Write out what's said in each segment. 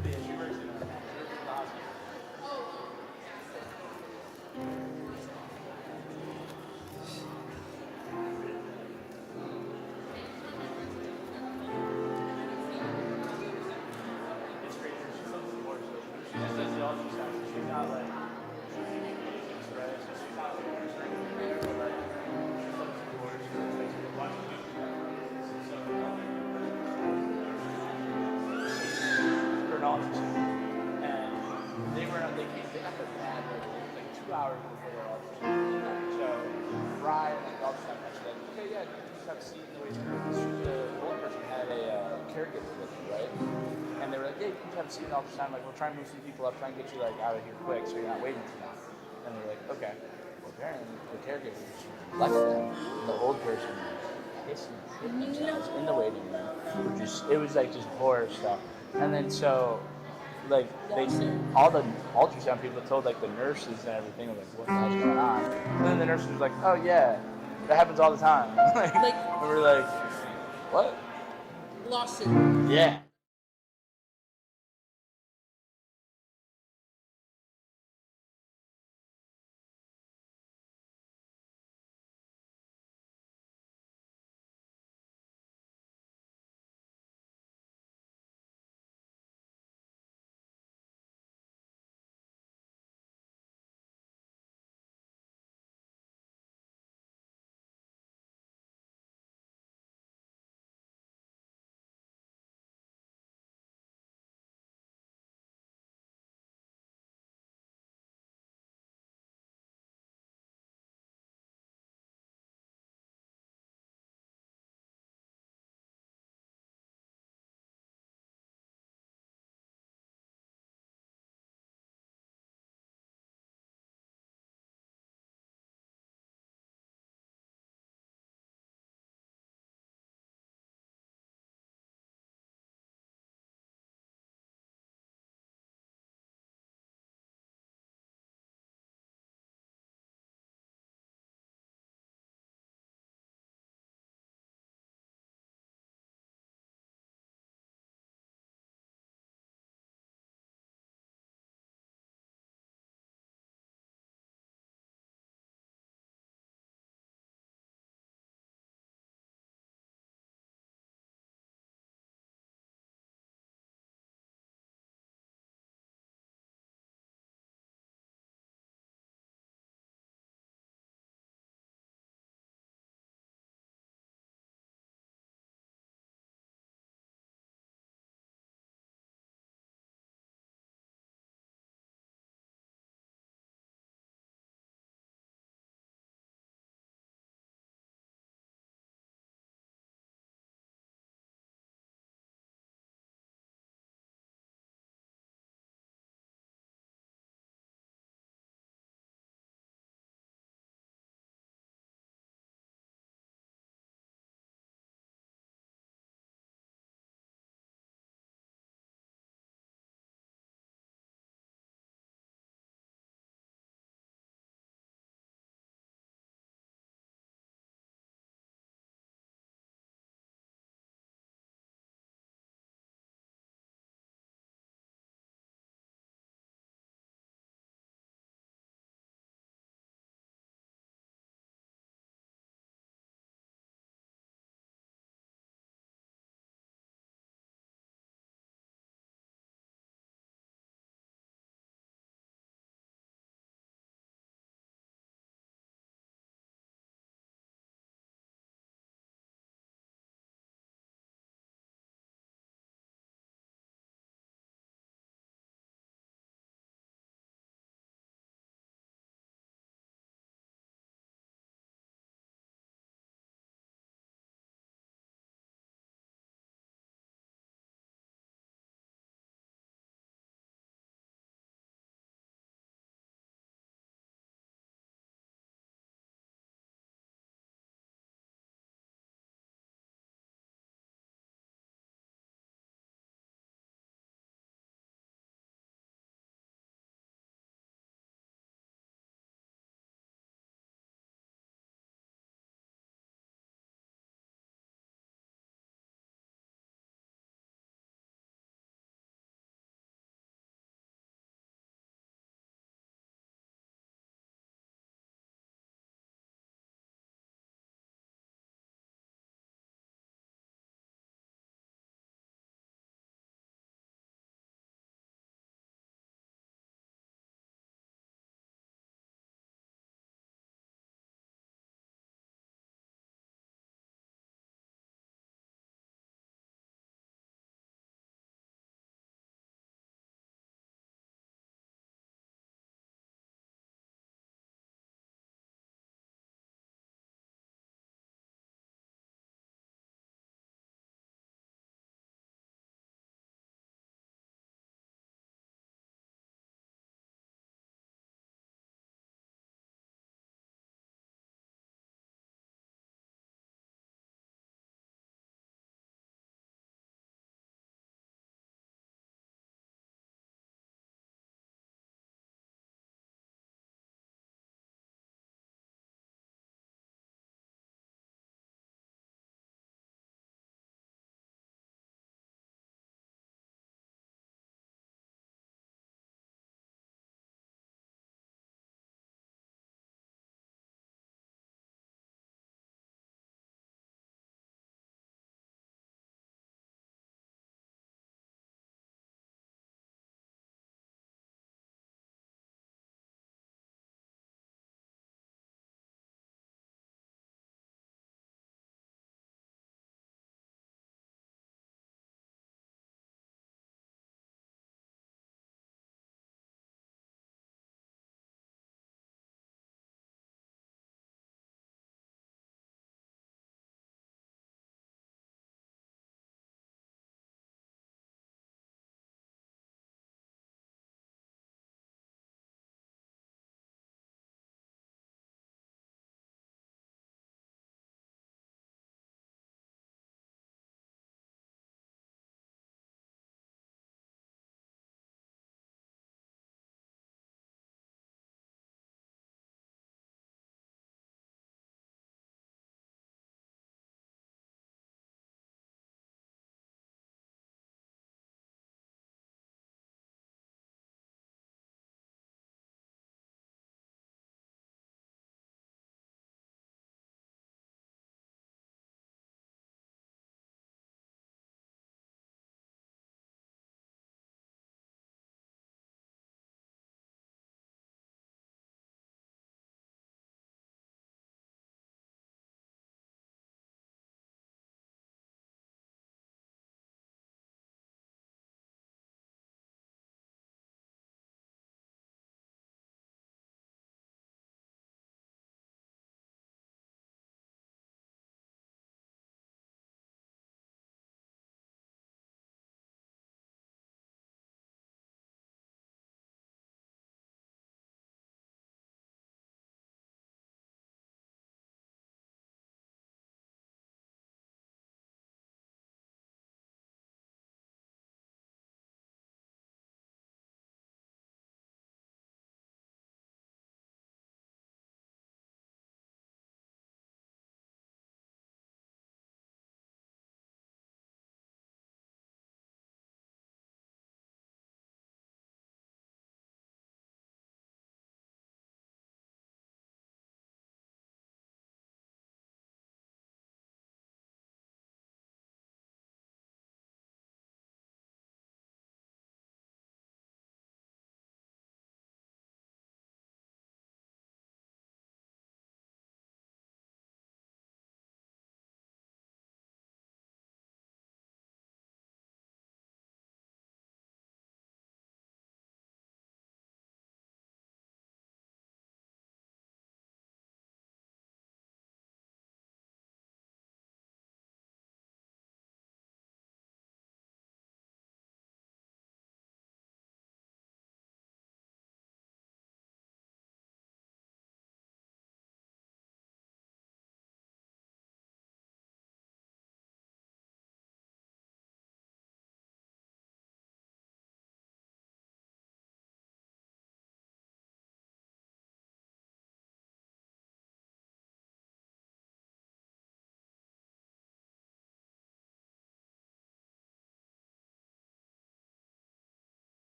Yeah, she works in the hospital. It's crazy. She's so divorced. She just does the ultrasound. So she's not like, right? So she's not like nurse or anything there, but like, she's so divorced. So it's like she's watching YouTube. So for an ultrasound. And they got their bad, like 2 hours before their ultrasound. So Ryan, like the ultrasound mentioned, like, okay, yeah, you just have a seat in the waiting room. The old person had a caregiver with you, right? And they were like, yeah, you can have a seat in the ultrasound. Like, we'll try and move some people up, try and get you like out of here quick, so you're not waiting too long. And they were like, okay. Well, apparently the caregiver just left them. The old person pissing and shitting themselves in the waiting room. It was like just horror stuff. And then so like they all the ultrasound people told like the nurses and everything like what the hell's going on. And then the nurses was like, oh yeah, that happens all the time. Like we were like, what? Lawsuit. Yeah.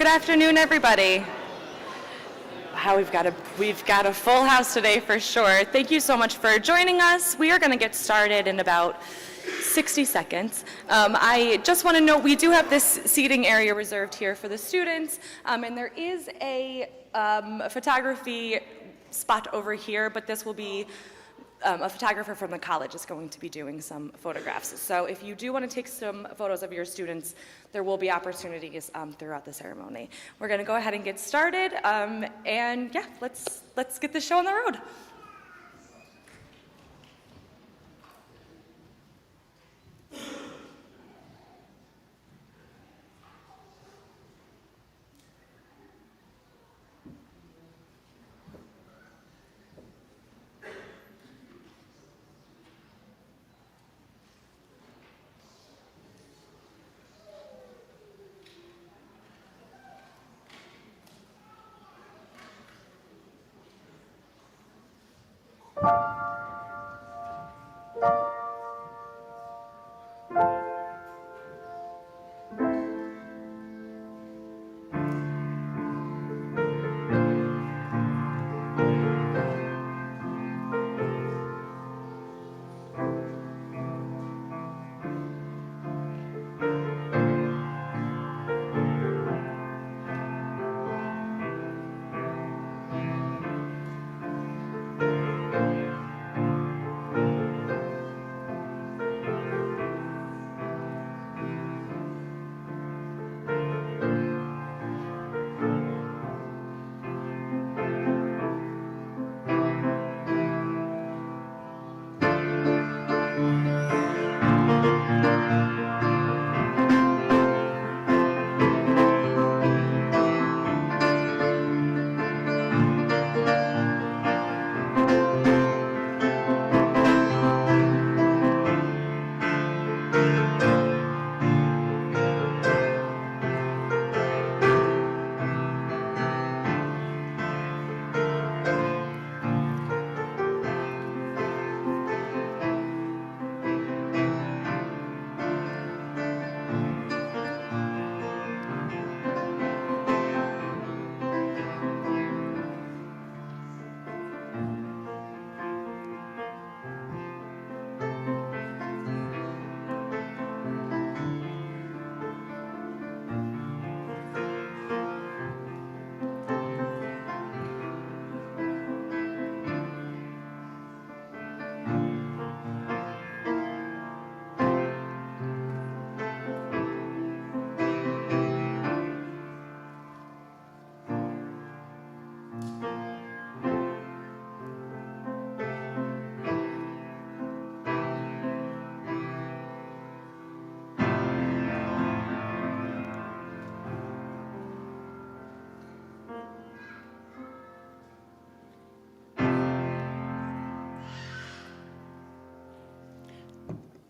Good afternoon, everybody. Wow, we've got a full house today for sure. Thank you so much for joining us. We are going to get started in about 60 seconds. I just want to note we do have this seating area reserved here for the students, and there is a photography spot over here, but this will be a photographer from the college is going to be doing some photographs. So if you do want to take some photos of your students, there will be opportunities throughout the ceremony. We're going to go ahead and get started, and yeah, let's get this show on the road.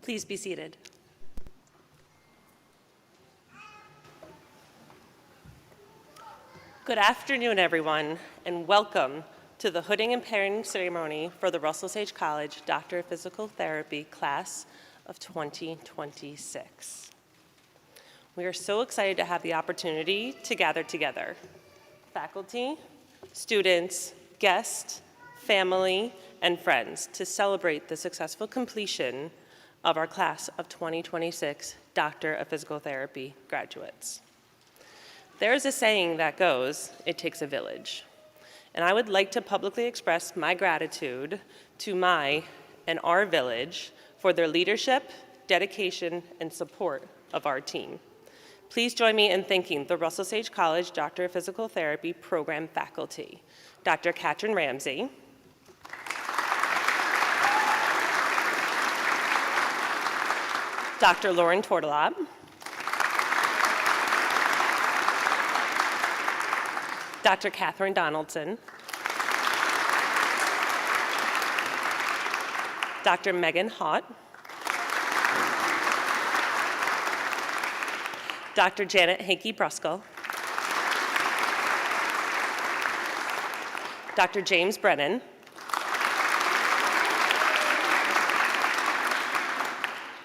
Please be seated. Good afternoon, everyone, and welcome to the hooding and pairing ceremony for the Russell Sage College Doctor of Physical Therapy class of 2026. We are so excited to have the opportunity to gather together. Faculty, students, guests, family, and friends to celebrate the successful completion of our class of 2026 Doctor of Physical Therapy graduates. There is a saying that goes, "It takes a village." And I would like to publicly express my gratitude to my and our village for their leadership, dedication, and support of our team. Please join me in thanking the Russell Sage College Doctor of Physical Therapy program faculty, Dr. Katrin Ramsey, Dr. Lauren Tortolab, Dr. Catherine Donaldson, Dr. Megan Haught, Dr. Janet Hankey-Bruskel, Dr. James Brennan,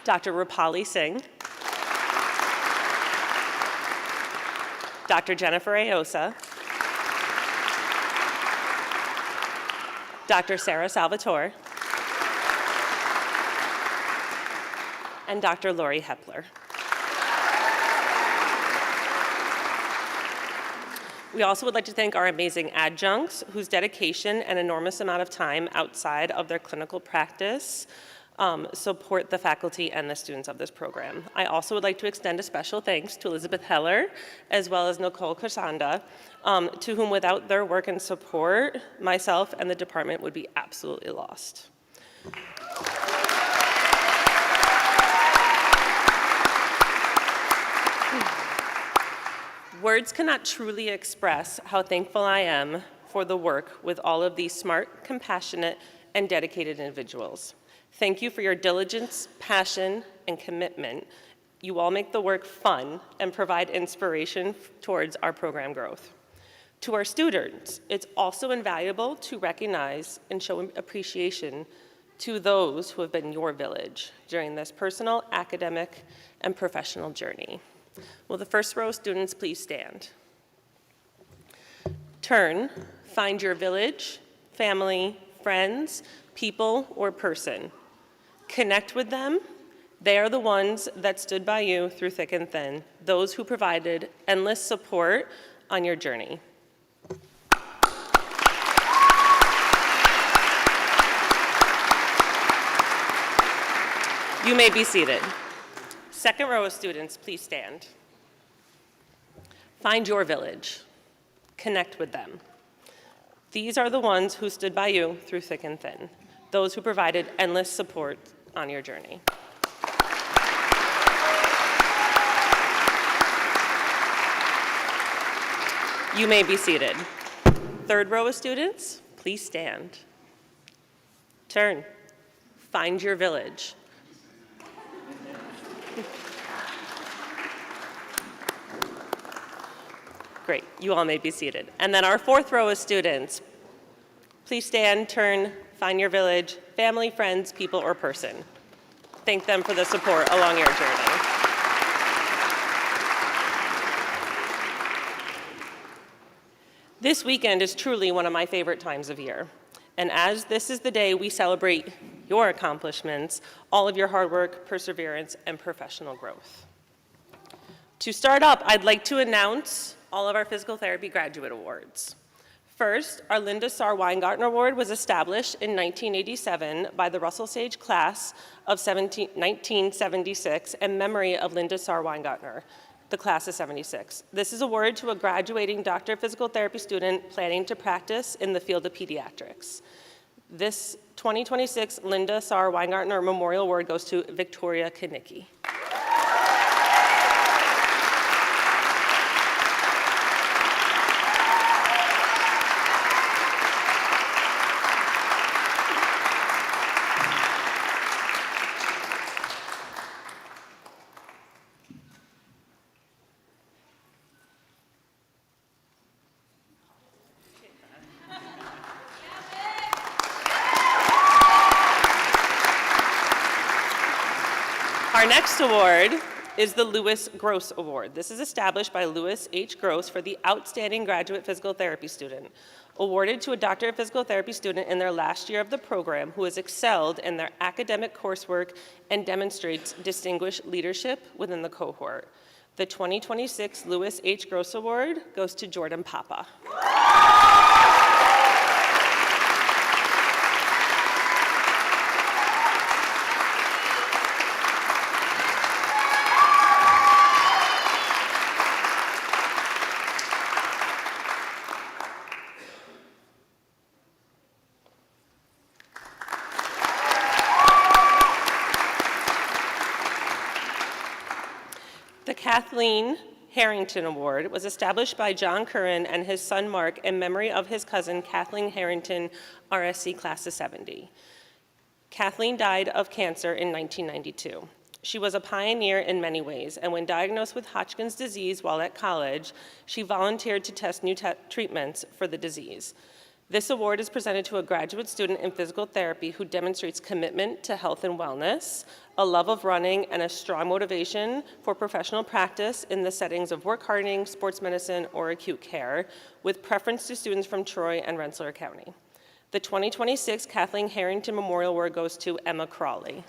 Dr. Rupali Singh, Dr. Jennifer Aosa, Dr. Sarah Salvatore, and Dr. Lori Hepler. We also would like to thank our amazing adjuncts whose dedication and enormous amount of time outside of their clinical practice support the faculty and the students of this program. I also would like to extend a special thanks to Elizabeth Heller as well as Nicole Kasanda, to whom without their work and support, myself and the department would be absolutely lost. Words cannot truly express how thankful I am for the work with all of these smart, compassionate, and dedicated individuals. Thank you for your diligence, passion, and commitment. You all make the work fun and provide inspiration towards our program growth. To our students, it's also invaluable to recognize and show appreciation to those who have been your village during this personal, academic, and professional journey. Will the first row of students please stand? Turn, find your village, family, friends, people, or person. Connect with them. They are the ones that stood by you through thick and thin, those who provided endless support on your journey. You may be seated. Second row of students, please stand. Find your village. Connect with them. These are the ones who stood by you through thick and thin, those who provided endless support on your journey. You may be seated. Third row of students, please stand. Turn. Find your village. Great, you all may be seated. And then our fourth row of students, please stand, turn, find your village, family, friends, people, or person. Thank them for the support along your journey. This weekend is truly one of my favorite times of year. And as this is the day we celebrate your accomplishments, all of your hard work, perseverance, and professional growth. To start up, I'd like to announce all of our physical therapy graduate awards. First, our Linda Sarr Weingartner Award was established in 1987 by the Russell Sage class of 1976 in memory of Linda Sarr Weingartner, the class of 76. This is awarded to a graduating Doctor of Physical Therapy student planning to practice in the field of pediatrics. This 2026 Linda Sarr Weingartner Memorial Award goes to Victoria Kanicki. Our next award is the Lewis Gross Award. This is established by Lewis H. Gross for the Outstanding Graduate Physical Therapy Student, awarded to a Doctor of Physical Therapy student in their last year of the program who has excelled in their academic coursework and demonstrates distinguished leadership within the cohort. The 2026 Lewis H. Gross Award goes to Jordan Papa. The Kathleen Harrington Award was established by John Curran and his son Mark in memory of his cousin Kathleen Harrington, RSC Class of 70. Kathleen died of cancer in 1992. She was a pioneer in many ways, and when diagnosed with Hodgkin's disease while at college, she volunteered to test new treatments for the disease. This award is presented to a graduate student in physical therapy who demonstrates commitment to health and wellness, a love of running, and a strong motivation for professional practice in the settings of work hardening, sports medicine, or acute care, with preference to students from Troy and Rensselaer County. The 2026 Kathleen Harrington Memorial Award goes to Emma Crawley.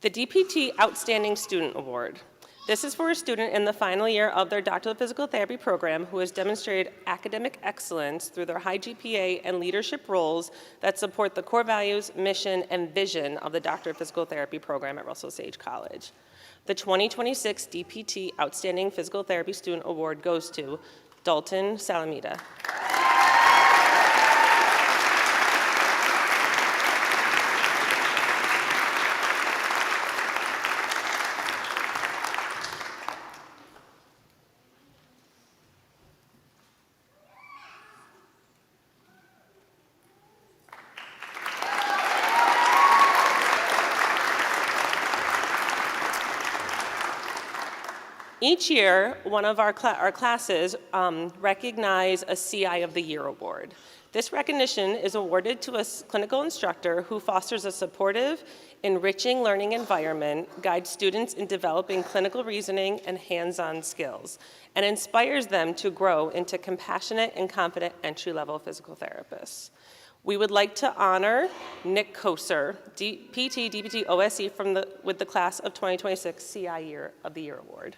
The DPT Outstanding Student Award. This is for a student in the final year of their Doctor of Physical Therapy program who has demonstrated academic excellence through their high GPA and leadership roles that support the core values, mission, and vision of the Doctor of Physical Therapy program at Russell Sage College. The 2026 DPT Outstanding Physical Therapy Student Award goes to Dalton Salamita. Each year, one of our classes recognize a CI of the Year award. This recognition is awarded to a clinical instructor who fosters a supportive, enriching learning environment, guides students in developing clinical reasoning and hands-on skills, and inspires them to grow into compassionate and confident entry-level physical therapists. We would like to honor Nick Koser, PT, DPT, OSE with the class of 2026 CI Year of the Year award.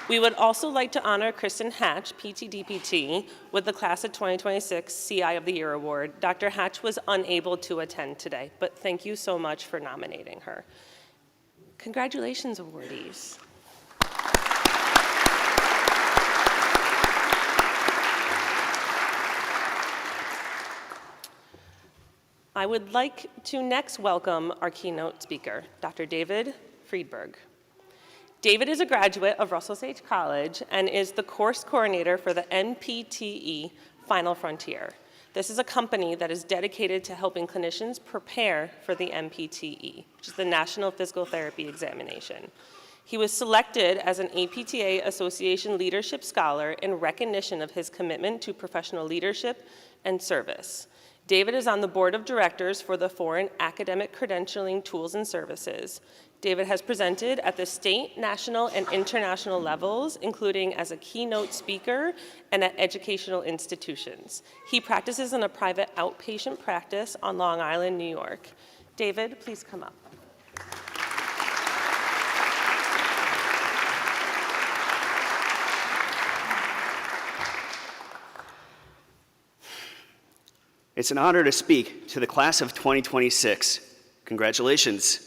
We would also like to honor Kristen Hatch, PT DPT, with the class of 2026 CI of the Year award. Dr. Hatch was unable to attend today, but thank you so much for nominating her. Congratulations, awardees. I would like to next welcome our keynote speaker, Dr. David Friedberg. David is a graduate of Russell Sage College and is the course coordinator for the NPTE Final Frontier. This is a company that is dedicated to helping clinicians prepare for the NPTE, which is the National Physical Therapy Examination. He was selected as an APTA Association Leadership Scholar in recognition of his commitment to professional leadership and service. David is on the board of directors for the Foreign Academic Credentialing Tools and Services. David has presented at the state, national, and international levels, including as a keynote speaker and at educational institutions. He practices in a private outpatient practice on Long Island, New York. David, please come up. It's an honor to speak to the class of 2026. Congratulations.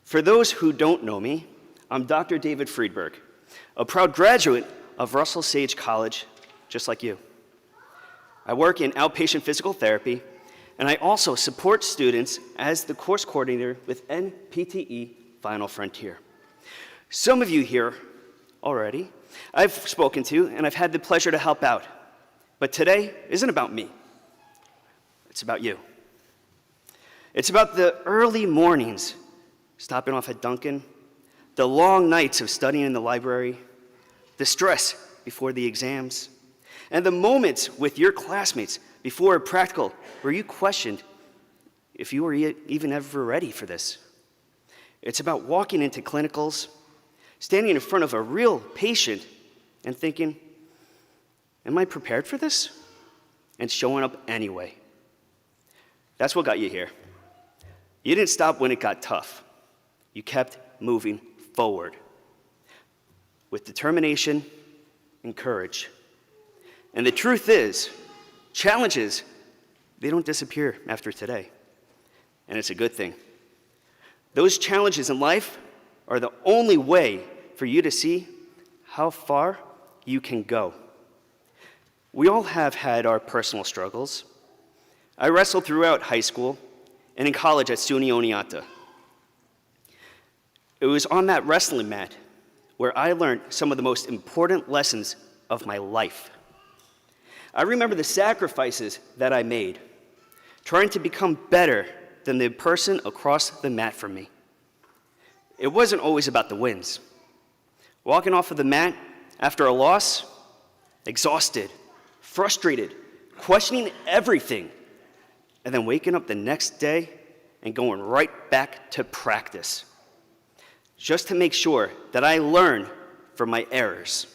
For those who don't know me, I'm Dr. David Friedberg, a proud graduate of Russell Sage College, just like you. I work in outpatient physical therapy, and I also support students as the course coordinator with NPTE Final Frontier. Some of you here already I've spoken to, and I've had the pleasure to help out. But today isn't about me. It's about you. It's about the early mornings, stopping off at Dunkin', the long nights of studying in the library, the stress before the exams, and the moments with your classmates before a practical where you questioned if you were even ever ready for this. It's about walking into clinicals, standing in front of a real patient and thinking, am I prepared for this? And showing up anyway. That's what got you here. You didn't stop when it got tough. You kept moving forward. with determination and courage. And the truth is, challenges, they don't disappear after today. And it's a good thing. Those challenges in life are the only way for you to see how far you can go. We all have had our personal struggles. I wrestled throughout high school and in college at SUNY Oneonta. It was on that wrestling mat where I learned some of the most important lessons of my life. I remember the sacrifices that I made, trying to become better than the person across the mat from me. It wasn't always about the wins. Walking off of the mat after a loss, exhausted, frustrated, questioning everything, and then waking up the next day and going right back to practice, just to make sure that I learn from my errors.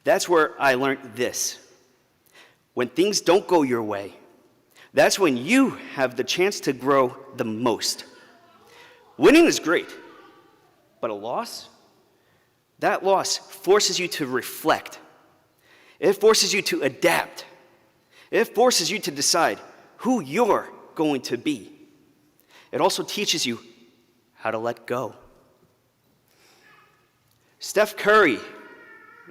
That's where I learned this. When things don't go your way, that's when you have the chance to grow the most. Winning is great, but a loss? That loss forces you to reflect. It forces you to adapt. It forces you to decide who you're going to be. It also teaches you how to let go. Steph Curry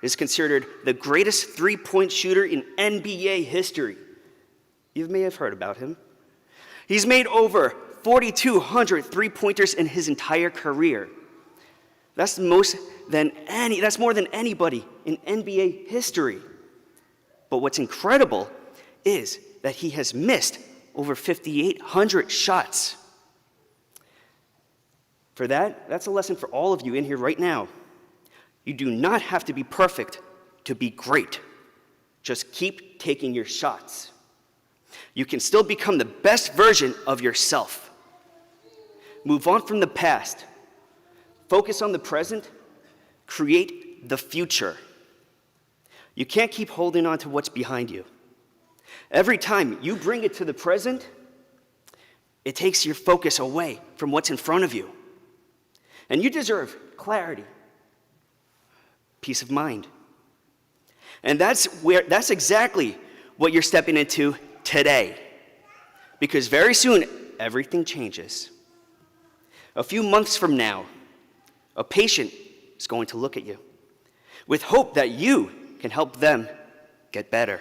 is considered the greatest three-point shooter in NBA history. You may have heard about him. He's made over 4,200 three-pointers in his entire career. That's more than anybody in NBA history. But what's incredible is that he has missed over 5,800 shots. For that, that's a lesson for all of you in here right now. You do not have to be perfect to be great. Just keep taking your shots. You can still become the best version of yourself. Move on from the past. Focus on the present. Create the future. You can't keep holding on to what's behind you. Every time you bring it to the present, it takes your focus away from what's in front of you. And you deserve clarity, peace of mind. And that's exactly what you're stepping into today. Because very soon, everything changes. A few months from now, a patient is going to look at you with hope that you can help them get better.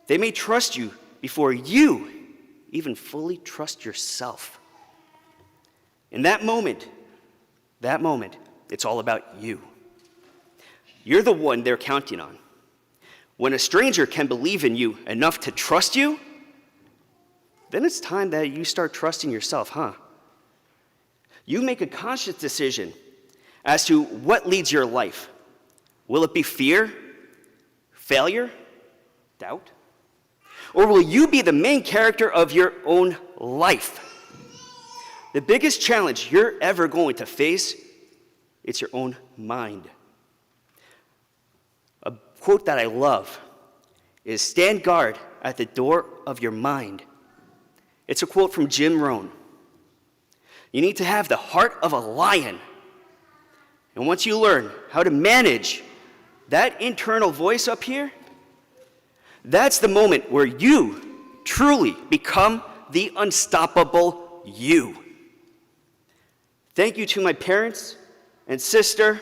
They may trust you before you even fully trust yourself. In that moment, it's all about you. You're the one they're counting on. When a stranger can believe in you enough to trust you, then it's time that you start trusting yourself, huh? You make a conscious decision as to what leads your life. Will it be fear, failure, doubt? Or will you be the main character of your own life? The biggest challenge you're ever going to face, it's your own mind. A quote that I love is, "Stand guard at the door of your mind." It's a quote from Jim Rohn. You need to have the heart of a lion. And once you learn how to manage that internal voice up here, that's the moment where you truly become the unstoppable you. Thank you to my parents and sister,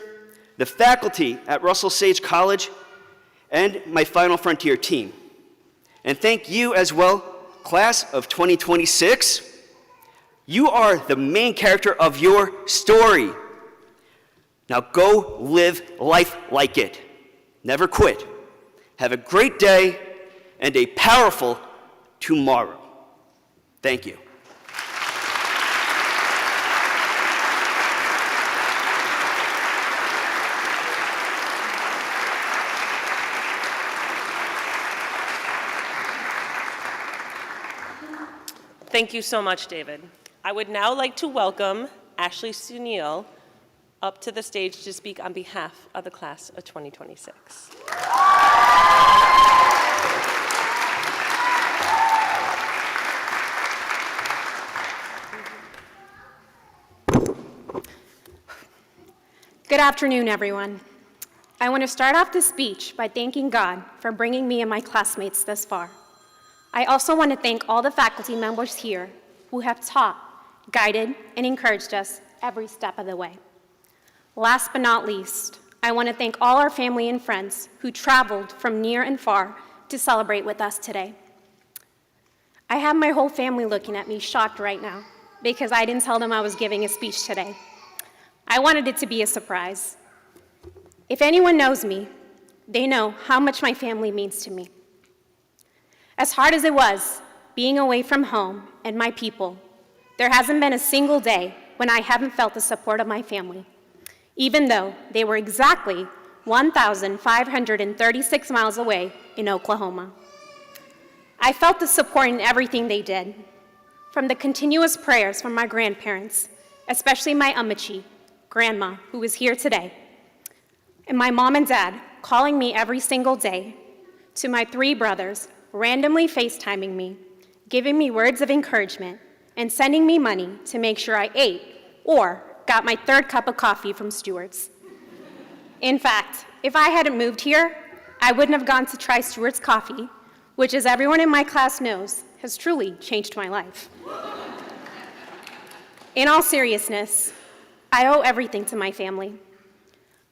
the faculty at Russell Sage College, and my Final Frontier team. And thank you as well, class of 2026. You are the main character of your story. Now go live life like it. Never quit. Have a great day and a powerful tomorrow. Thank you. Thank you so much, David. I would now like to welcome Ashley Sunil up to the stage to speak on behalf of the class of 2026. Good afternoon, everyone. I want to start off this speech by thanking God for bringing me and my classmates this far. I also want to thank all the faculty members here who have taught, guided, and encouraged us every step of the way. Last but not least, I want to thank all our family and friends who traveled from near and far to celebrate with us today. I have my whole family looking at me shocked right now because I didn't tell them I was giving a speech today. I wanted it to be a surprise. If anyone knows me, they know how much my family means to me. As hard as it was being away from home and my people, there hasn't been a single day when I haven't felt the support of my family, even though they were exactly 1,536 miles away in Oklahoma. I felt the support in everything they did, from the continuous prayers from my grandparents, especially my Amachi, grandma, who is here today, and my mom and dad calling me every single day, to my 3 brothers randomly FaceTiming me, giving me words of encouragement, and sending me money to make sure I ate or got my 3rd cup of coffee from Stewart's. In fact, if I hadn't moved here, I wouldn't have gone to try Stewart's coffee, which, as everyone in my class knows, has truly changed my life. In all seriousness, I owe everything to my family.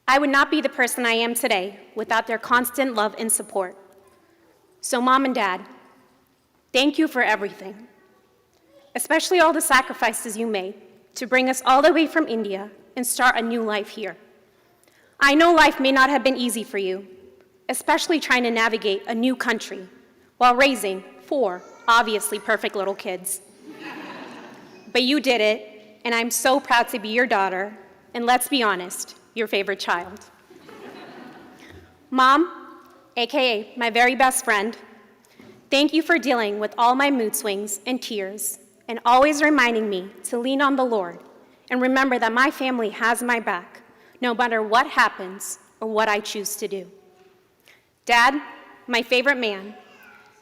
I would not be the person I am today without their constant love and support. So, Mom and Dad, thank you for everything, especially all the sacrifices you made to bring us all the way from India and start a new life here. I know life may not have been easy for you, especially trying to navigate a new country while raising 4 obviously perfect little kids. But you did it, and I'm so proud to be your daughter, and let's be honest, your favorite child. Mom, AKA my very best friend, thank you for dealing with all my mood swings and tears, and always reminding me to lean on the Lord and remember that my family has my back, no matter what happens or what I choose to do. Dad, my favorite man,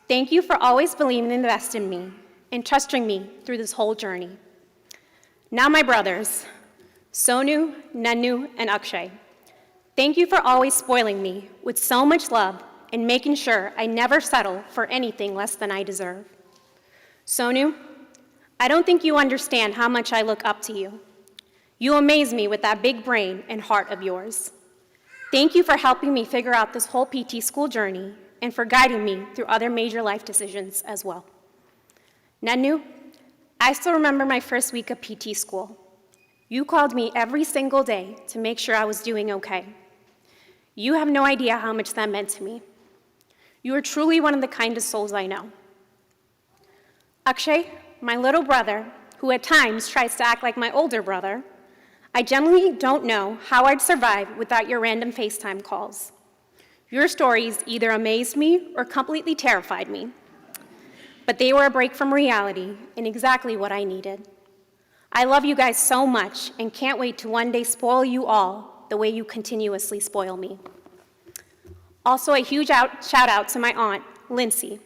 thank you for always believing and investing in me and trusting me through this whole journey. Now my brothers, Sonu, Nanu, and Akshay, thank you for always spoiling me with so much love and making sure I never settle for anything less than I deserve. Sonu, I don't think you understand how much I look up to you. You amaze me with that big brain and heart of yours. Thank you for helping me figure out this whole PT school journey and for guiding me through other major life decisions as well. Nanu, I still remember my first week of PT school. You called me every single day to make sure I was doing okay. You have no idea how much that meant to me. You are truly one of the kindest souls I know. Akshay, my little brother, who at times tries to act like my older brother, I genuinely don't know how I'd survive without your random FaceTime calls. Your stories either amazed me or completely terrified me. But they were a break from reality and exactly what I needed. I love you guys so much and can't wait to one day spoil you all the way you continuously spoil me. Also, a huge shout out to my aunt, Lindsay,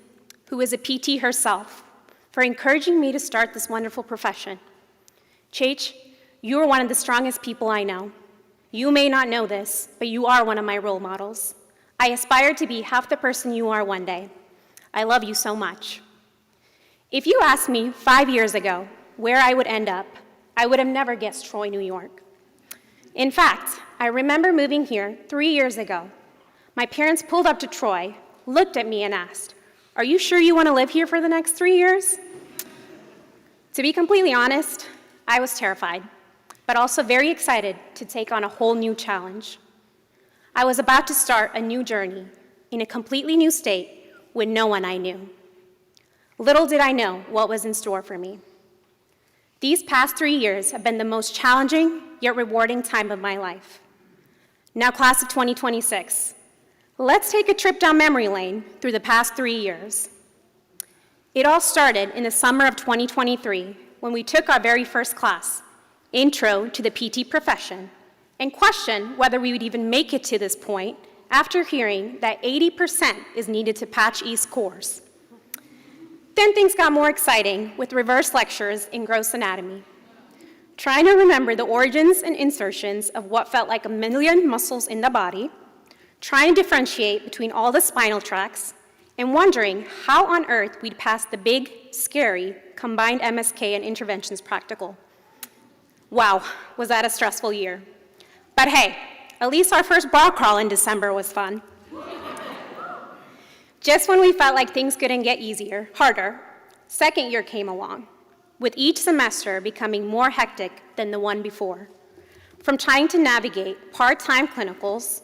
who is a PT herself, for encouraging me to start this wonderful profession. Cheech, you are one of the strongest people I know. You may not know this, but you are one of my role models. I aspire to be half the person you are one day. I love you so much. If you asked me 5 years ago where I would end up, I would have never guessed Troy, New York. In fact, I remember moving here 3 years ago. My parents pulled up to Troy, looked at me and asked, "Are you sure you want to live here for the next 3 years?" To be completely honest, I was terrified, but also very excited to take on a whole new challenge. I was about to start a new journey in a completely new state with no one I knew. Little did I know what was in store for me. These past 3 years have been the most challenging yet rewarding time of my life. Now, class of 2026, let's take a trip down memory lane through the past 3 years. It all started in the summer of 2023 when we took our very first class, Intro to the PT Profession, and questioned whether we would even make it to this point after hearing that 80% is needed to patch East course. Then things got more exciting with reverse lectures in gross anatomy. trying to remember the origins and insertions of what felt like a million muscles in the body, trying to differentiate between all the spinal tracts, and wondering how on earth we'd pass the big, scary, combined MSK and interventions practical. Wow, was that a stressful year. But hey, at least our first bar crawl in December was fun. Just when we felt like things couldn't get harder, second year came along, with each semester becoming more hectic than the one before. From trying to navigate part-time clinicals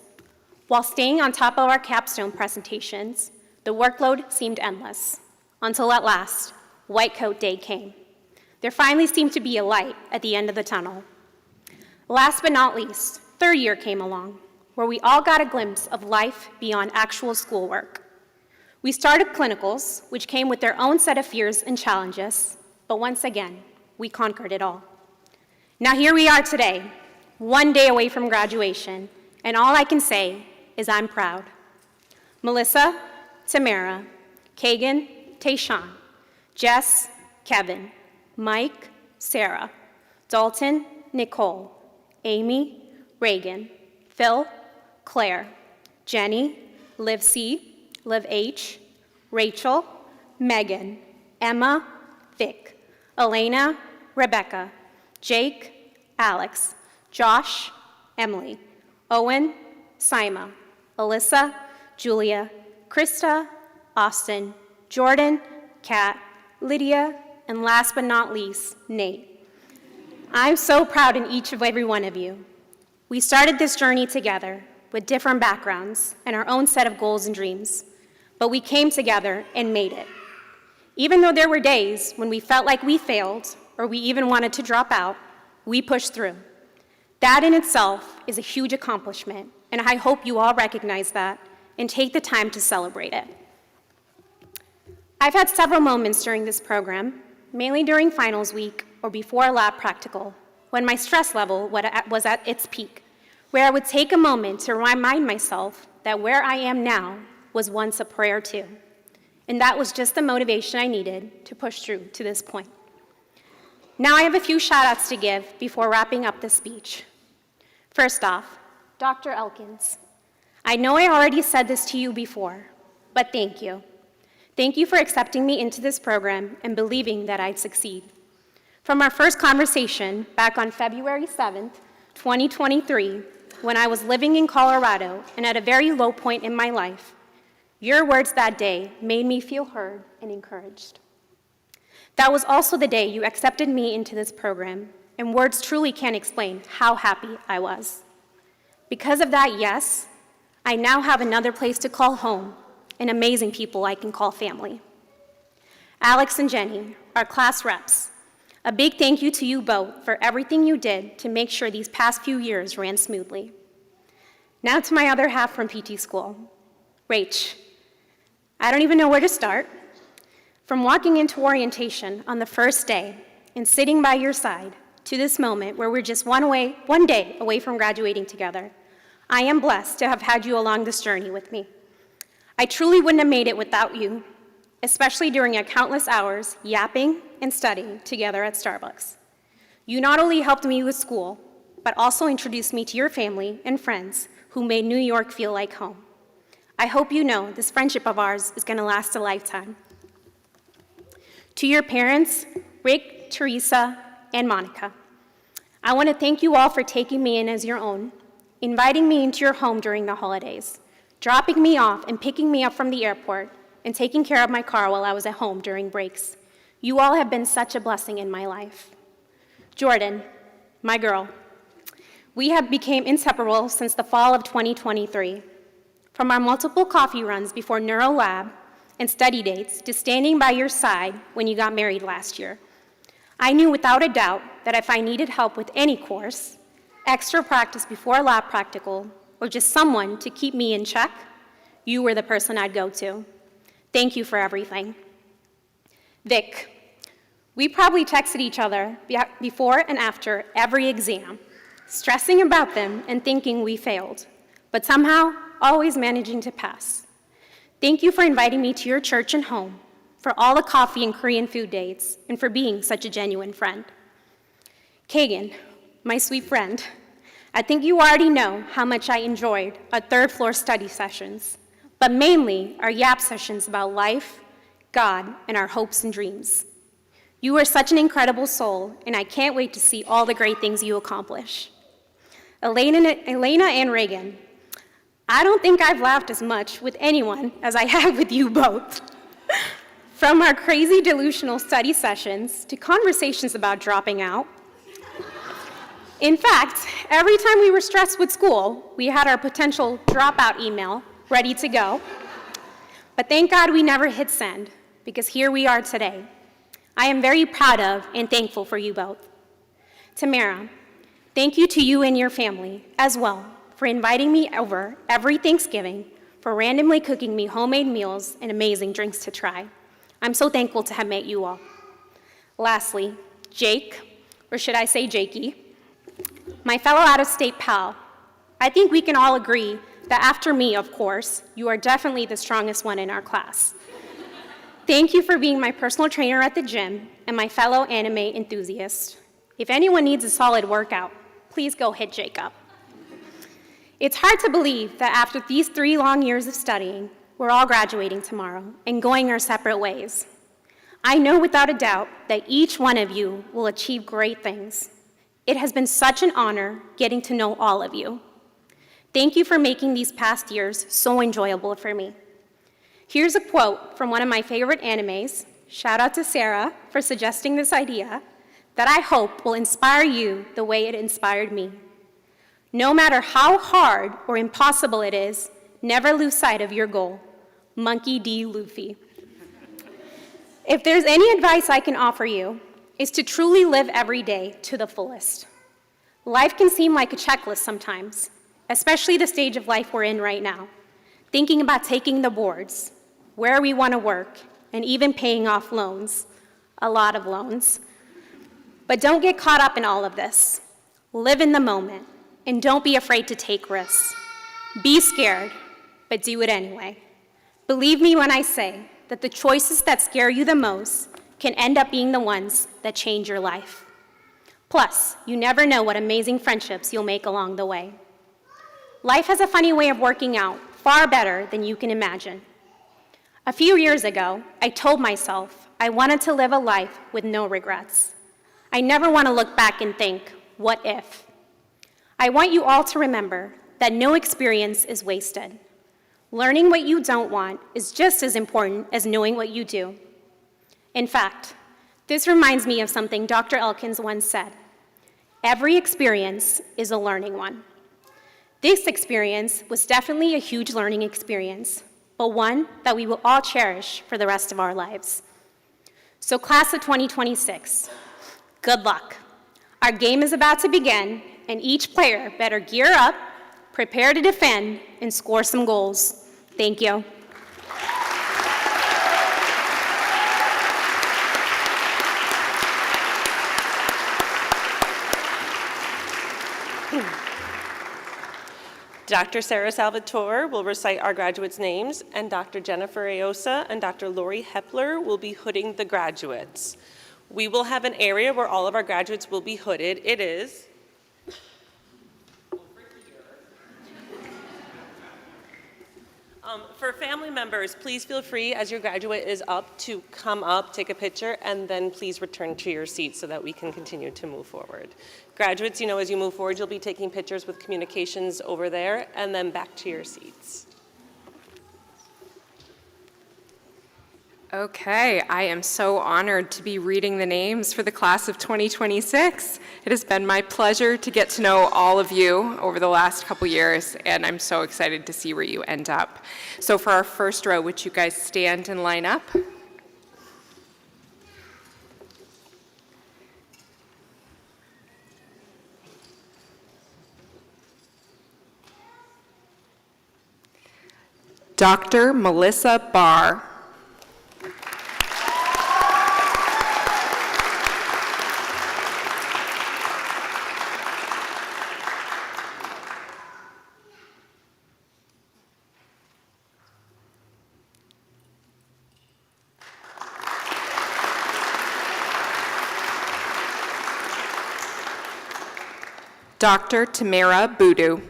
while staying on top of our capstone presentations, the workload seemed endless, until at last, White Coat Day came. There finally seemed to be a light at the end of the tunnel. Last but not least, third year came along, where we all got a glimpse of life beyond actual schoolwork. We started clinicals, which came with their own set of fears and challenges, but once again, we conquered it all. Now here we are today, one day away from graduation, and all I can say is I'm proud. Melissa, Tamara, Kagan, Tayshawn, Jess, Kevin, Mike, Sarah, Dalton, Nicole, Amy, Reagan, Phil, Claire, Jenny, Liv C., Liv H., Rachel, Megan, Emma, Vic, Elena, Rebecca, Jake, Alex, Josh, Emily, Owen, Sima, Alyssa, Julia, Krista, Austin, Jordan, Kat, Lydia, and last but not least, Nate. I'm so proud in each of every one of you. We started this journey together with different backgrounds and our own set of goals and dreams, but we came together and made it. Even though there were days when we felt like we failed or we even wanted to drop out, we pushed through. That in itself is a huge accomplishment, and I hope you all recognize that and take the time to celebrate it. I've had several moments during this program, mainly during finals week or before a lab practical, when my stress level was at its peak, where I would take a moment to remind myself that where I am now was once a prayer too. And that was just the motivation I needed to push through to this point. Now I have a few shout outs to give before wrapping up this speech. First off, Dr. Elkins. I know I already said this to you before, but thank you. Thank you for accepting me into this program and believing that I'd succeed. From our first conversation back on February 7th, 2023, when I was living in Colorado and at a very low point in my life, your words that day made me feel heard and encouraged. That was also the day you accepted me into this program, and words truly can't explain how happy I was. Because of that yes, I now have another place to call home and amazing people I can call family. Alex and Jenny, our class reps, a big thank you to you both for everything you did to make sure these past few years ran smoothly. Now to my other half from PT school, Rach. I don't even know where to start. From walking into orientation on the first day and sitting by your side to this moment where we're just one day away from graduating together, I am blessed to have had you along this journey with me. I truly wouldn't have made it without you, especially during our countless hours yapping and studying together at Starbucks. You not only helped me with school, but also introduced me to your family and friends who made New York feel like home. I hope you know this friendship of ours is going to last a lifetime. To your parents, Rick, Teresa, and Monica, I want to thank you all for taking me in as your own, inviting me into your home during the holidays, dropping me off and picking me up from the airport, and taking care of my car while I was at home during breaks. You all have been such a blessing in my life. Jordan, my girl, we have become inseparable since the fall of 2023. From our multiple coffee runs before Neuro Lab and study dates to standing by your side when you got married last year, I knew without a doubt that if I needed help with any course, extra practice before a lab practical, or just someone to keep me in check, you were the person I'd go to. Thank you for everything. Vic, we probably texted each other before and after every exam, stressing about them and thinking we failed, but somehow always managing to pass. Thank you for inviting me to your church and home, for all the coffee and Korean food dates, and for being such a genuine friend. Kagan, my sweet friend, I think you already know how much I enjoyed our third floor study sessions, but mainly our YAP sessions about life, God, and our hopes and dreams. You are such an incredible soul, and I can't wait to see all the great things you accomplish. Elena and Reagan, I don't think I've laughed as much with anyone as I have with you both. From our crazy delusional study sessions to conversations about dropping out. In fact, every time we were stressed with school, we had our potential dropout email ready to go. But thank God we never hit send, because here we are today. I am very proud of and thankful for you both. Tamara, thank you to you and your family as well for inviting me over every Thanksgiving, for randomly cooking me homemade meals and amazing drinks to try. I'm so thankful to have met you all. Lastly, Jake, or should I say Jakey, my fellow out-of-state pal, I think we can all agree that after me, of course, you are definitely the strongest one in our class. Thank you for being my personal trainer at the gym and my fellow anime enthusiast. If anyone needs a solid workout, please go hit Jake up. It's hard to believe that after these 3 long years of studying, we're all graduating tomorrow and going our separate ways. I know without a doubt that each one of you will achieve great things. It has been such an honor getting to know all of you. Thank you for making these past years so enjoyable for me. Here's a quote from one of my favorite animes, shout out to Sarah for suggesting this idea, that I hope will inspire you the way it inspired me. No matter how hard or impossible it is, never lose sight of your goal. Monkey D. Luffy. If there's any advice I can offer you, is to truly live every day to the fullest. Life can seem like a checklist sometimes, especially the stage of life we're in right now, thinking about taking the boards, where we want to work, and even paying off loans, a lot of loans. But don't get caught up in all of this. Live in the moment, and don't be afraid to take risks. Be scared, but do it anyway. Believe me when I say that the choices that scare you the most can end up being the ones that change your life. Plus, you never know what amazing friendships you'll make along the way. Life has a funny way of working out far better than you can imagine. A few years ago, I told myself I wanted to live a life with no regrets. I never want to look back and think, what if? I want you all to remember that no experience is wasted. Learning what you don't want is just as important as knowing what you do. In fact, this reminds me of something Dr. Elkins once said. Every experience is a learning one. This experience was definitely a huge learning experience, but one that we will all cherish for the rest of our lives. So class of 2026, good luck. Our game is about to begin, and each player better gear up, prepare to defend, and score some goals. Thank you. Dr. Sarah Salvatore will recite our graduates' names, and Dr. Jennifer Aosa and Dr. Lori Hepler will be hooding the graduates. We will have an area where all of our graduates will be hooded. It is for family members, please feel free as your graduate is up to come up, take a picture, and then please return to your seat so that we can continue to move forward. Graduates, as you move forward, you'll be taking pictures with communications over there and then back to your seats. Okay, I am so honored to be reading the names for the class of 2026. It has been my pleasure to get to know all of you over the last couple years, and I'm so excited to see where you end up. So for our first row, would you guys stand and line up? Dr. Melissa Barr. Dr. Tamara Boodoo.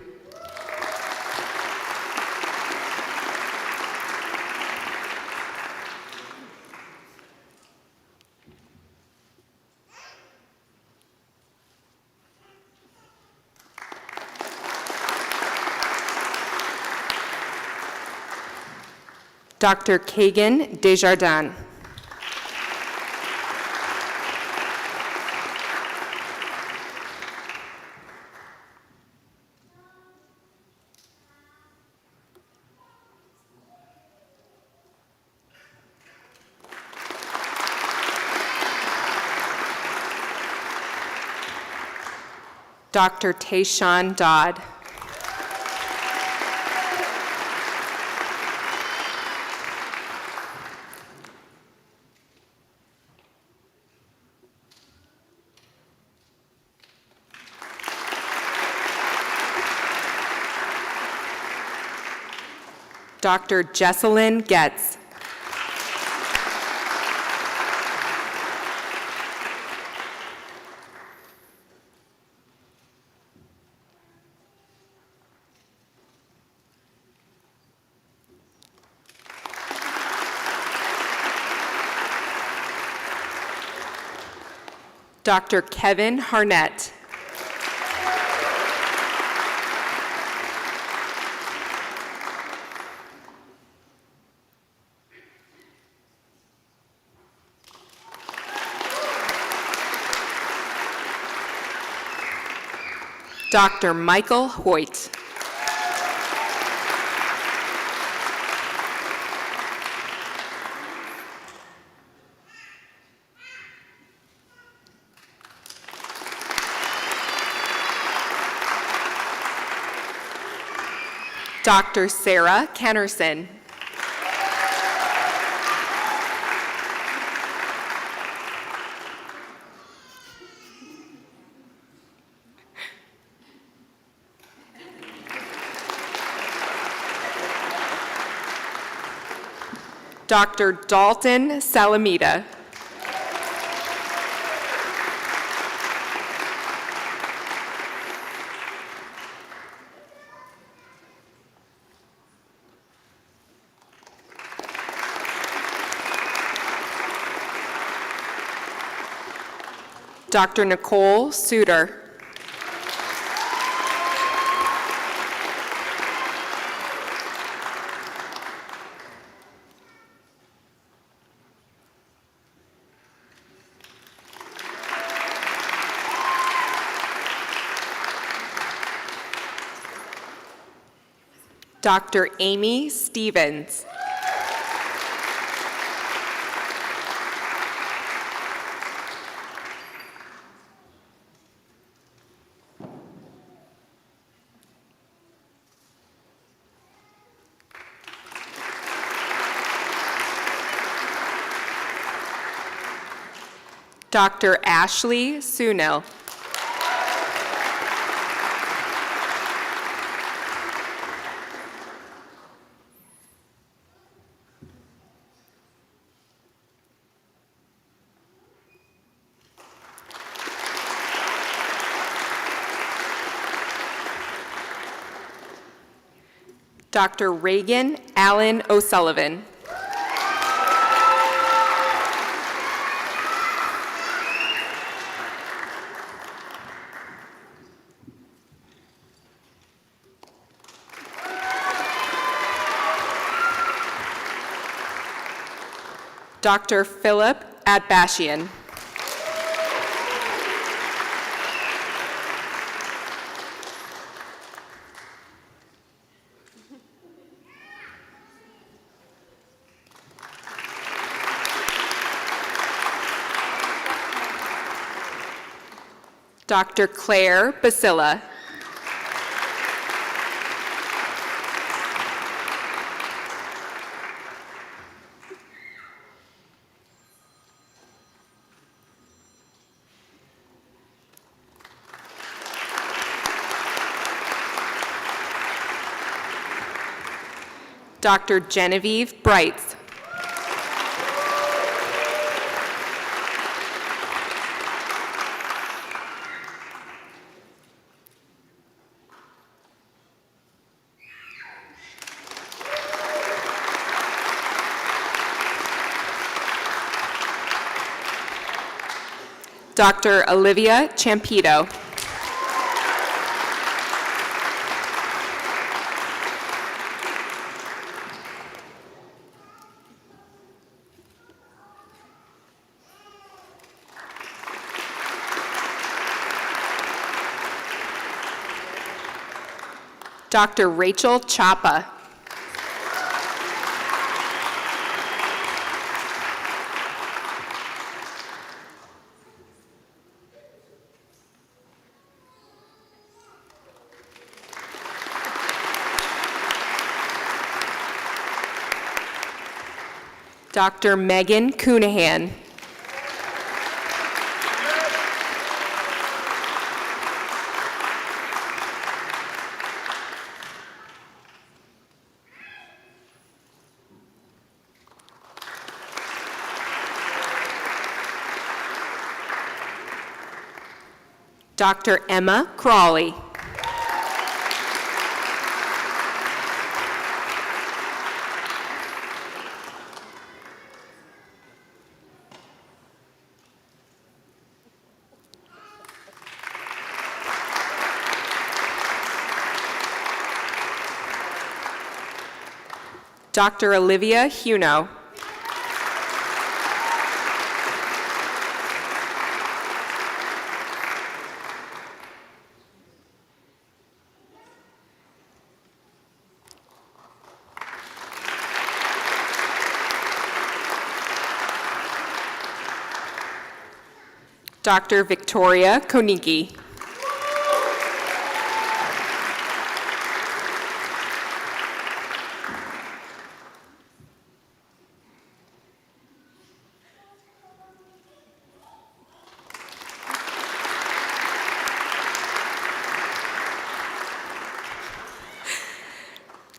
Dr. Kagan Desjardins. Dr. Tayshawn Dodd. Dr. Jesselyn Getz. Dr. Kevin Harnett. Dr. Michael Hoyt. Dr. Sarah Kennerson. Dr. Dalton Salamita. Dr. Nicole Suter. Dr. Amy Stevens. Dr. Ashley Sunil. Dr. Reagan Allen O'Sullivan. Dr. Philip Atbashian. Dr. Claire Basilla. Dr. Genevieve Brights. Dr. Olivia Champito. Dr. Rachel Chapa. Dr. Megan Coonahan. Dr. Emma Crawley. Dr. Olivia Huno. Dr. Victoria Koniki.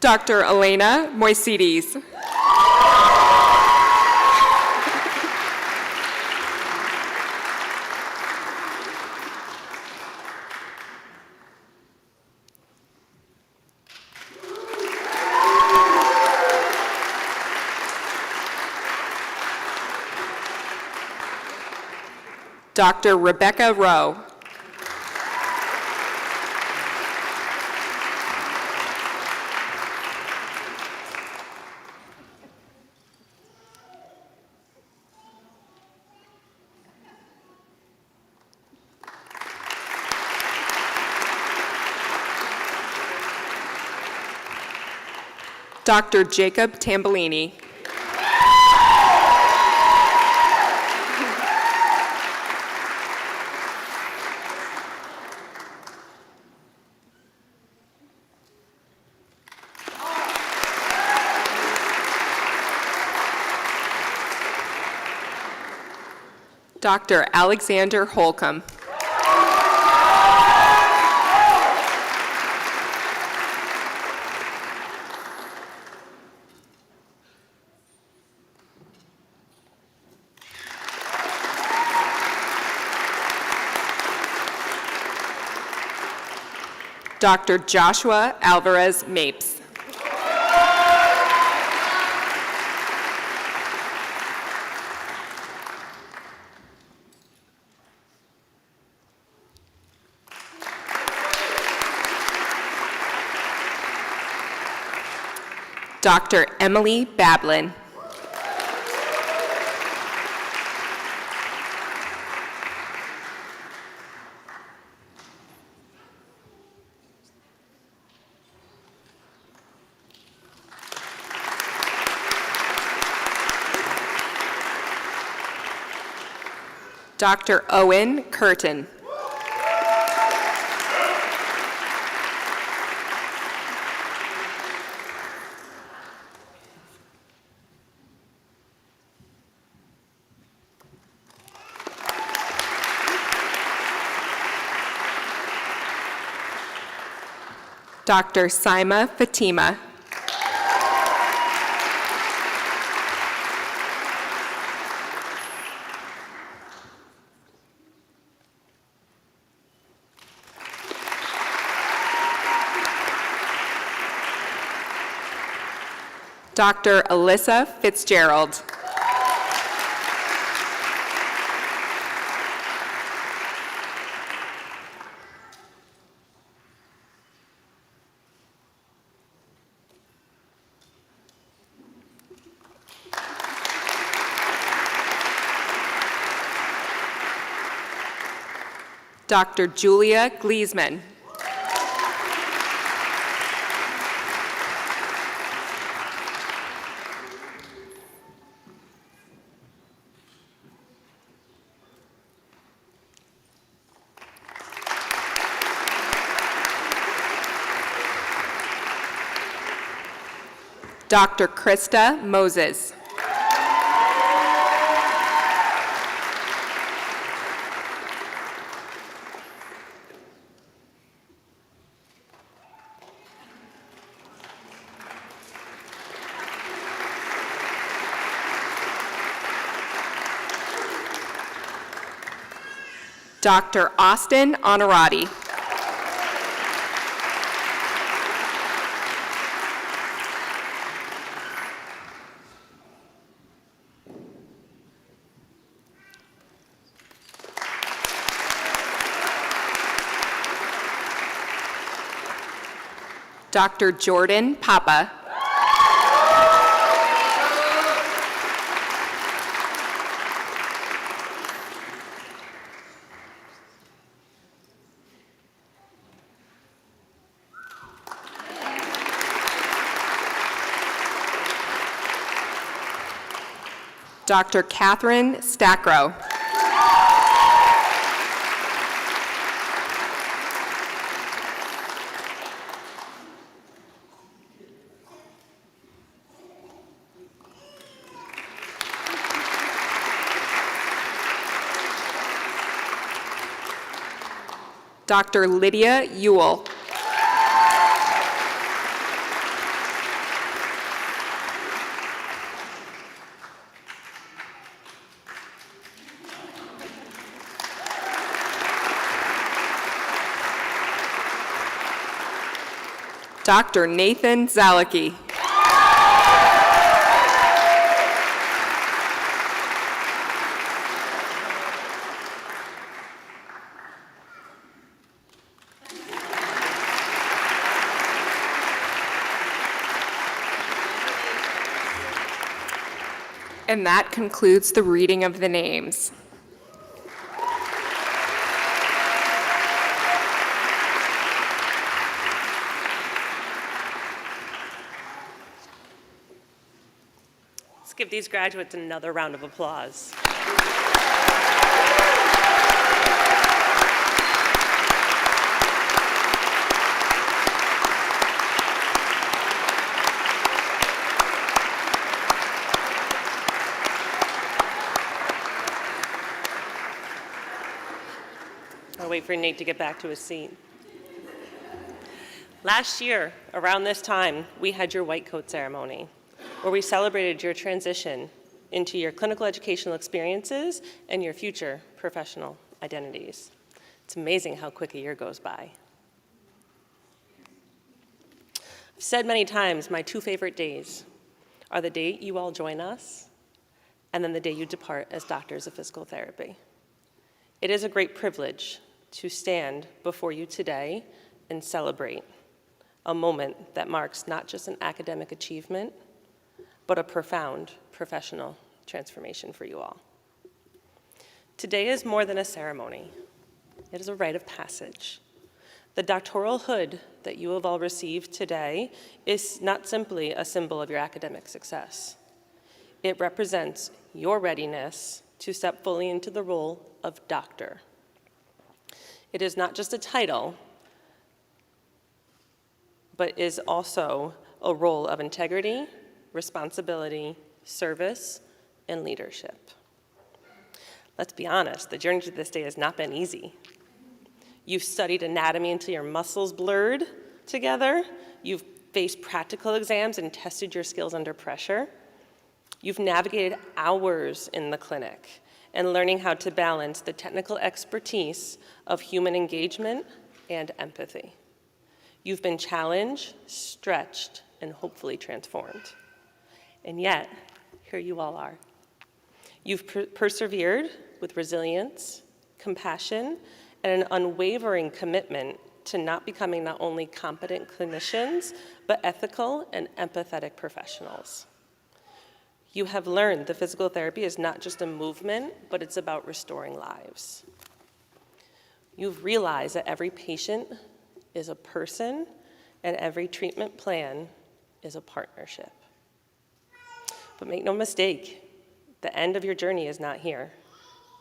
Dr. Elena Moisides. Dr. Rebecca Rowe. Dr. Jacob Tambellini. Dr. Alexander Holcomb. Dr. Joshua Alvarez Mapes. Dr. Emily Bablin. Dr. Owen Curtin. Dr. Saima Fatima. Dr. Alyssa Fitzgerald. Dr. Julia Gleesman. Dr. Krista Moses. Dr. Austin Honorati. Dr. Jordan Papa. Dr. Catherine Stackrow. Dr. Lydia Ewell. Dr. Nathan Zalicki. And that concludes the reading of the names. Let's give these graduates another round of applause. I'll wait for Nate to get back to his seat. Last year, around this time, we had your white coat ceremony, where we celebrated your transition into your clinical educational experiences and your future professional identities. It's amazing how quick a year goes by. I've said many times my two favorite days are the day you all join us and then the day you depart as doctors of physical therapy. It is a great privilege to stand before you today and celebrate a moment that marks not just an academic achievement, but a profound professional transformation for you all. Today is more than a ceremony. It is a rite of passage. The doctoral hood that you have all received today is not simply a symbol of your academic success. It represents your readiness to step fully into the role of doctor. It is not just a title, but is also a role of integrity, responsibility, service, and leadership. Let's be honest, the journey to this day has not been easy. You've studied anatomy until your muscles blurred together. You've faced practical exams and tested your skills under pressure. You've navigated hours in the clinic and learning how to balance the technical expertise of human engagement and empathy. You've been challenged, stretched, and hopefully transformed. And yet, here you all are. You've persevered with resilience, compassion, and an unwavering commitment to not becoming not only competent clinicians, but ethical and empathetic professionals. You have learned that physical therapy is not just a movement, but it's about restoring lives. You've realized that every patient is a person and every treatment plan is a partnership. But make no mistake, the end of your journey is not here.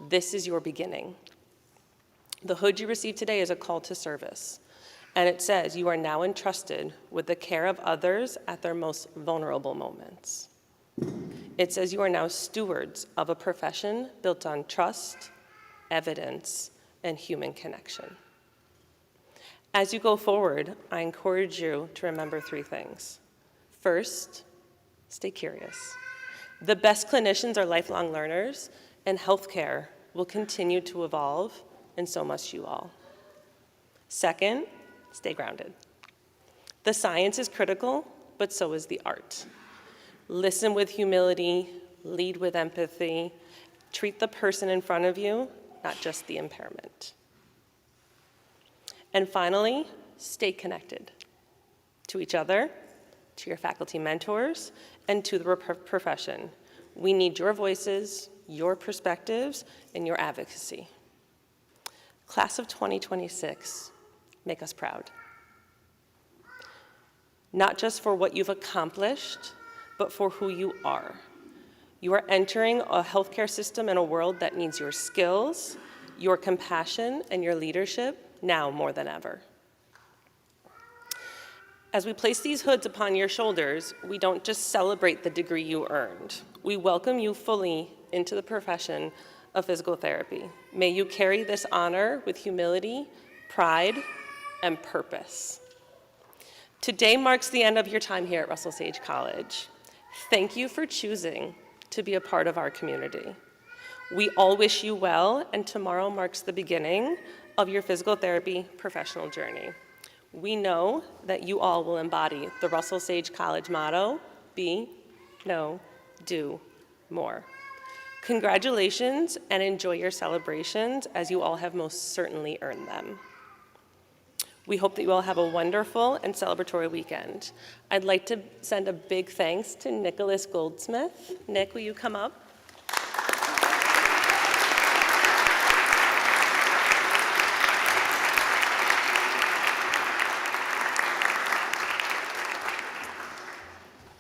This is your beginning. The hood you received today is a call to service, and it says you are now entrusted with the care of others at their most vulnerable moments. It says you are now stewards of a profession built on trust, evidence, and human connection. As you go forward, I encourage you to remember 3 things. First, stay curious. The best clinicians are lifelong learners, and healthcare will continue to evolve, and so must you all. Second, stay grounded. The science is critical, but so is the art. Listen with humility, lead with empathy, treat the person in front of you, not just the impairment. And finally, stay connected to each other, to your faculty mentors, and to the profession. We need your voices, your perspectives, and your advocacy. Class of 2026, make us proud. Not just for what you've accomplished, but for who you are. You are entering a healthcare system in a world that needs your skills, your compassion, and your leadership now more than ever. As we place these hoods upon your shoulders, we don't just celebrate the degree you earned. We welcome you fully into the profession of physical therapy. May you carry this honor with humility, pride, and purpose. Today marks the end of your time here at Russell Sage College. Thank you for choosing to be a part of our community. We all wish you well, and tomorrow marks the beginning of your physical therapy professional journey. We know that you all will embody the Russell Sage College motto, be, know, do more. Congratulations and enjoy your celebrations as you all have most certainly earned them. We hope that you all have a wonderful and celebratory weekend. I'd like to send a big thanks to Nicholas Goldsmith. Nick, will you come up?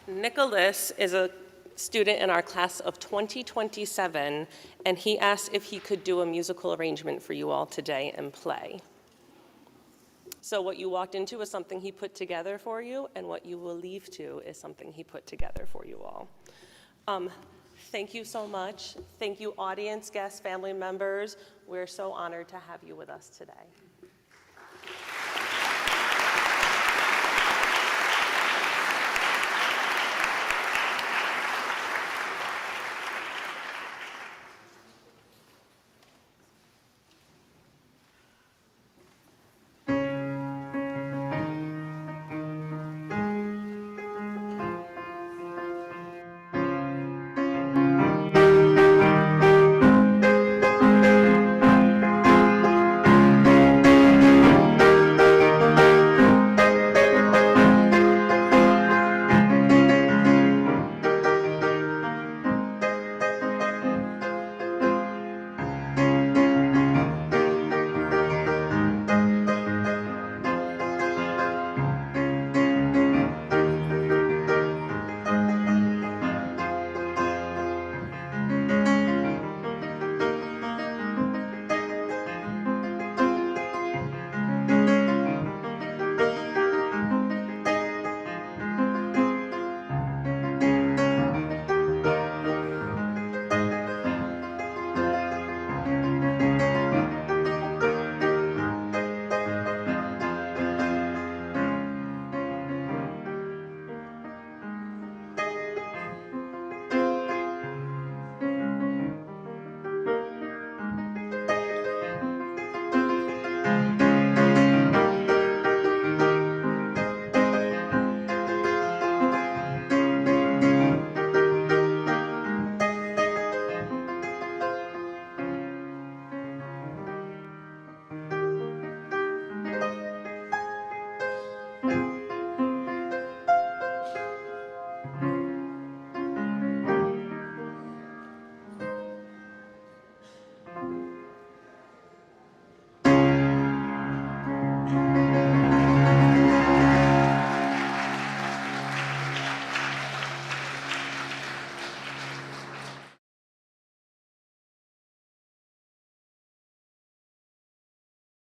Nicholas is a student in our class of 2027, and he asked if he could do a musical arrangement for you all today and play. So what you walked into is something he put together for you, and what you will leave to is something he put together for you all. Thank you so much. Thank you, audience, guests, family members. We're so honored to have you with us today.